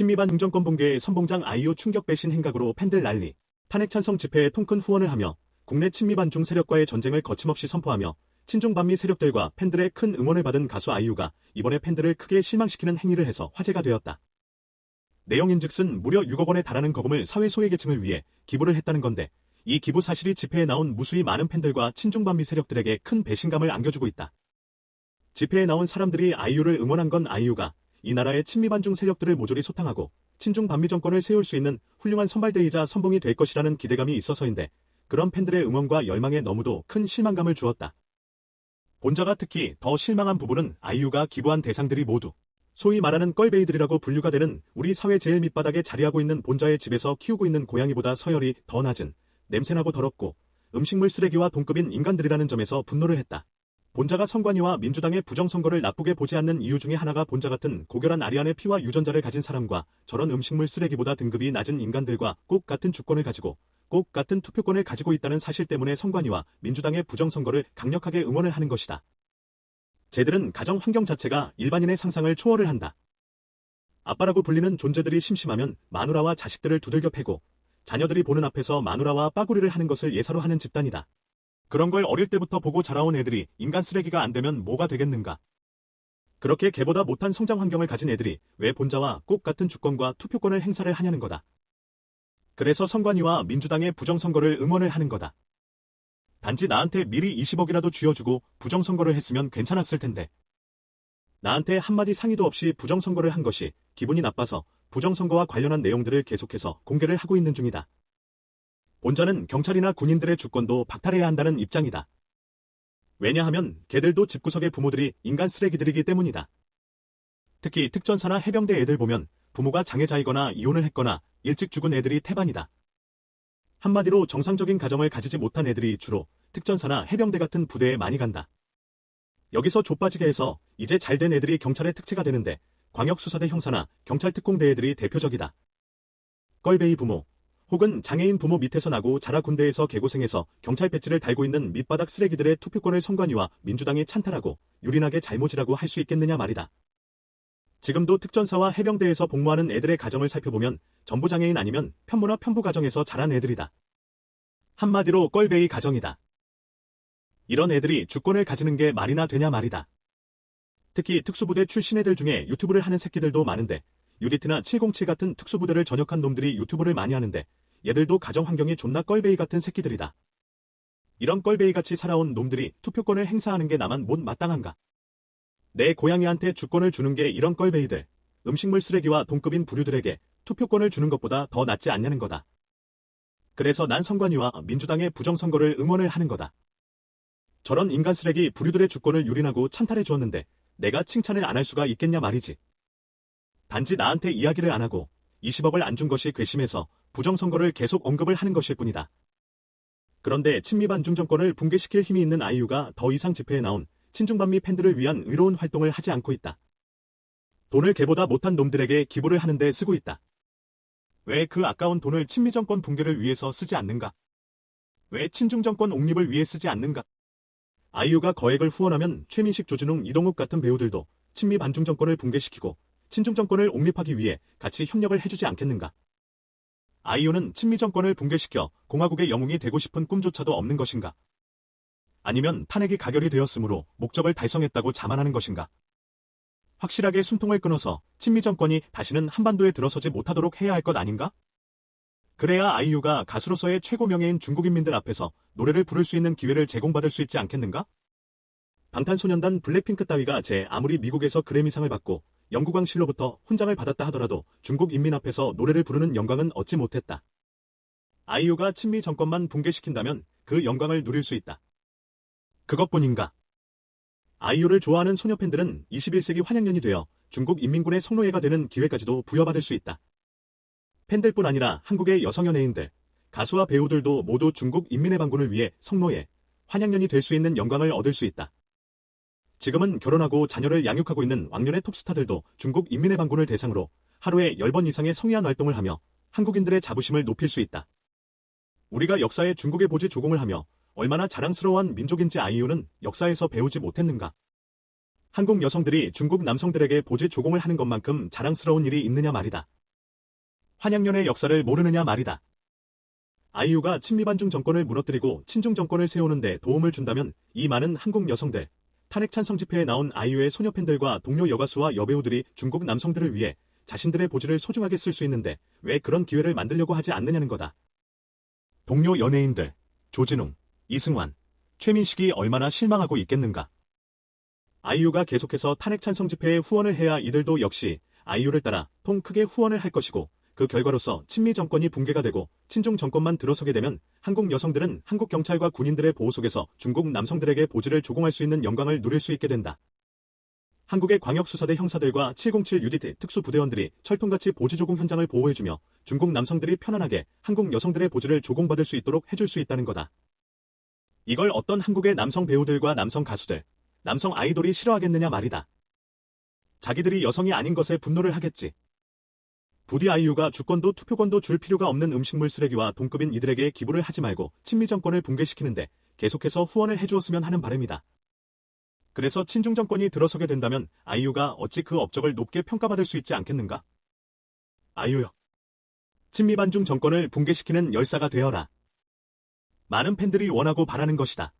친미반 중정권 붕괴의 선봉장 아이유 충격 배신 행각으로 팬들 난리. 탄핵 찬성 집회에 통큰 후원을 하며 국내 친미반중 세력과의 전쟁을 거침없이 선포하며 친중 반미 세력들과 팬들의 큰 응원을 받은 가수 아이유가 이번에 팬들을 크게 실망시키는 행위를 해서 화제가 되었다. 내용인즉슨 무려 6억 원에 달하는 거금을 사회 소외계층을 위해 기부를 했다는 건데 이 기부 사실이 집회에 나온 무수히 많은 팬들과 친중 반미 세력들에게 큰 배신감을 안겨주고 있다. 집회에 나온 사람들이 아이유를 응원한 건 아이유가 이 나라의 친미반중 세력들을 모조리 소탕하고 친중 반미 정권을 세울 수 있는 훌륭한 선발대이자 선봉이 될 것이라는 기대감이 있어서인데 그런 팬들의 응원과 열망에 너무도 큰 실망감을 주었다. 본자가 특히 더 실망한 부분은 아이유가 기부한 대상들이 모두 소위 말하는 껄베이들이라고 분류가 되는 우리 사회 제일 밑바닥에 자리하고 있는 본자의 집에서 키우고 있는 고양이보다 서열이 더 낮은 냄새나고 더럽고 음식물 쓰레기와 동급인 인간들이라는 점에서 분노를 했다. 본자가 선관위와 민주당의 부정선거를 나쁘게 보지 않는 이유 중에 하나가 본자 같은 고결한 아리안의 피와 유전자를 가진 사람과 저런 음식물 쓰레기보다 등급이 낮은 인간들과 꼭 같은 주권을 가지고 꼭 같은 투표권을 가지고 있다는 사실 때문에 선관위와 민주당의 부정선거를 강력하게 응원을 하는 것이다. 쟤들은 가정 환경 자체가 일반인의 상상을 초월을 한다. 아빠라고 불리는 존재들이 심심하면 마누라와 자식들을 두들겨 패고 자녀들이 보는 앞에서 마누라와 빠구리를 하는 것을 예사로 하는 집단이다. 그런 걸 어릴 때부터 보고 자라온 애들이 인간 쓰레기가 안 되면 뭐가 되겠는가. 그렇게 걔보다 못한 성장 환경을 가진 애들이 왜 본자와 꼭 같은 주권과 투표권을 행사를 하냐는 거다. 그래서 선관위와 민주당의 부정선거를 응원을 하는 거다. 단지 나한테 미리 20억이라도 쥐어주고 부정선거를 했으면 괜찮았을 텐데. 나한테 한마디 상의도 없이 부정선거를 한 것이 기분이 나빠서 부정선거와 관련한 내용들을 계속해서 공개를 하고 있는 중이다. 본자는 경찰이나 군인들의 주권도 박탈해야 한다는 입장이다. 왜냐하면 걔들도 집구석의 부모들이 인간 쓰레기들이기 때문이다. 특히 특전사나 해병대 애들 보면 부모가 장애자이거나 이혼을 했거나 일찍 죽은 애들이 태반이다. 한마디로 정상적인 가정을 가지지 못한 애들이 주로 특전사나 해병대 같은 부대에 많이 간다. 여기서 좆빠지게 해서 이제 잘된 애들이 경찰의 특채가 되는데 광역수사대 형사나 경찰특공대 애들이 대표적이다. 껄베이 부모 혹은 장애인 부모 밑에서 나고 자라 군대에서 개고생해서 경찰 배지를 달고 있는 밑바닥 쓰레기들의 투표권을 선관위와 민주당이 찬탈하고 유린하게 잘못이라고 할 수 있겠느냐 말이다. 지금도 특전사와 해병대에서 복무하는 애들의 가정을 살펴보면 전부 장애인 아니면 편부나 편부 가정에서 자란 애들이다. 한마디로 껄베이 가정이다. 이런 애들이 주권을 가지는 게 말이나 되냐 말이다. 특히 특수부대 출신 애들 중에 유튜브를 하는 새끼들도 많은데 UDT나 707 같은 특수부대를 전역한 놈들이 유튜브를 많이 하는데 얘들도 가정 환경이 존나 껄베이 같은 새끼들이다. 이런 껄베이같이 살아온 놈들이 투표권을 행사하는 게 나만 못 마땅한가? 내 고양이한테 주권을 주는 게 이런 껄베이들, 음식물 쓰레기와 동급인 부류들에게 투표권을 주는 것보다 더 낫지 않냐는 거다. 그래서 난 선관위와 민주당의 부정선거를 응원을 하는 거다. 저런 인간 쓰레기 부류들의 주권을 유린하고 찬탈해 주었는데 내가 칭찬을 안 할 수가 있겠냐 말이지. 단지 나한테 이야기를 안 하고 20억을 안 준 것이 괘씸해서 부정선거를 계속 언급을 하는 것일 뿐이다. 그런데 친미반중 정권을 붕괴시킬 힘이 있는 아이유가 더 이상 집회에 나온 친중반미 팬들을 위한 의로운 활동을 하지 않고 있다. 돈을 걔보다 못한 놈들에게 기부를 하는데 쓰고 있다. 왜 그 아까운 돈을 친미정권 붕괴를 위해서 쓰지 않는가? 왜 친중정권 옹립을 위해 쓰지 않는가? 아이유가 거액을 후원하면 최민식, 조준웅, 이동욱 같은 배우들도 친미반중 정권을 붕괴시키고 친중 정권을 옹립하기 위해 같이 협력을 해주지 않겠는가? 아이유는 친미 정권을 붕괴시켜 공화국의 영웅이 되고 싶은 꿈조차도 없는 것인가? 아니면 탄핵이 가결이 되었으므로 목적을 달성했다고 자만하는 것인가? 확실하게 숨통을 끊어서 친미 정권이 다시는 한반도에 들어서지 못하도록 해야 할 것 아닌가? 그래야 아이유가 가수로서의 최고 명예인 중국인민들 앞에서 노래를 부를 수 있는 기회를 제공받을 수 있지 않겠는가? 방탄소년단 블랙핑크 따위가 아무리 미국에서 그래미상을 받고 영국왕실로부터 훈장을 받았다 하더라도 중국 인민 앞에서 노래를 부르는 영광은 얻지 못했다. 아이유가 친미 정권만 붕괴시킨다면 그 영광을 누릴 수 있다. 그것뿐인가? 아이유를 좋아하는 소녀 팬들은 21세기 환양년이 되어 중국 인민군의 성노예가 되는 기회까지도 부여받을 수 있다. 팬들뿐 아니라 한국의 여성 연예인들, 가수와 배우들도 모두 중국 인민의 반군을 위해 성노예, 환양년이 될 수 있는 영광을 얻을 수 있다. 지금은 결혼하고 자녀를 양육하고 있는 왕년의 톱스타들도 중국 인민의 반군을 대상으로 하루에 10번 이상의 성희안 활동을 하며 한국인들의 자부심을 높일 수 있다. 우리가 역사에 중국의 보지 조공을 하며 얼마나 자랑스러워한 민족인지 아이유는 역사에서 배우지 못했는가? 한국 여성들이 중국 남성들에게 보지 조공을 하는 것만큼 자랑스러운 일이 있느냐 말이다. 환양년의 역사를 모르느냐 말이다. 아이유가 친미 반중 정권을 무너뜨리고 친중 정권을 세우는데 도움을 준다면 이 많은 한국 여성들, 탄핵 찬성 집회에 나온 아이유의 소녀 팬들과 동료 여가수와 여배우들이 중국 남성들을 위해 자신들의 보지를 소중하게 쓸 수 있는데 왜 그런 기회를 만들려고 하지 않느냐는 거다. 동료 연예인들, 조진웅, 이승환, 최민식이 얼마나 실망하고 있겠는가. 아이유가 계속해서 탄핵 찬성 집회에 후원을 해야 이들도 역시 아이유를 따라 통 크게 후원을 할 것이고 그 결과로서 친미 정권이 붕괴가 되고 친중 정권만 들어서게 되면 한국 여성들은 한국 경찰과 군인들의 보호 속에서 중국 남성들에게 보지를 조공할 수 있는 영광을 누릴 수 있게 된다. 한국의 광역수사대 형사들과 707 UDT 특수부대원들이 철통같이 보지 조공 현장을 보호해주며 중국 남성들이 편안하게 한국 여성들의 보지를 조공받을 수 있도록 해줄 수 있다는 거다. 이걸 어떤 한국의 남성 배우들과 남성 가수들, 남성 아이돌이 싫어하겠느냐 말이다. 자기들이 여성이 아닌 것에 분노를 하겠지. 부디 아이유가 주권도 투표권도 줄 필요가 없는 음식물 쓰레기와 동급인 이들에게 기부를 하지 말고 친미 정권을 붕괴시키는데 계속해서 후원을 해주었으면 하는 바람이다. 그래서 친중 정권이 들어서게 된다면 아이유가 어찌 그 업적을 높게 평가받을 수 있지 않겠는가? 아이유여. 친미 반중 정권을 붕괴시키는 열사가 되어라. 많은 팬들이 원하고 바라는 것이다.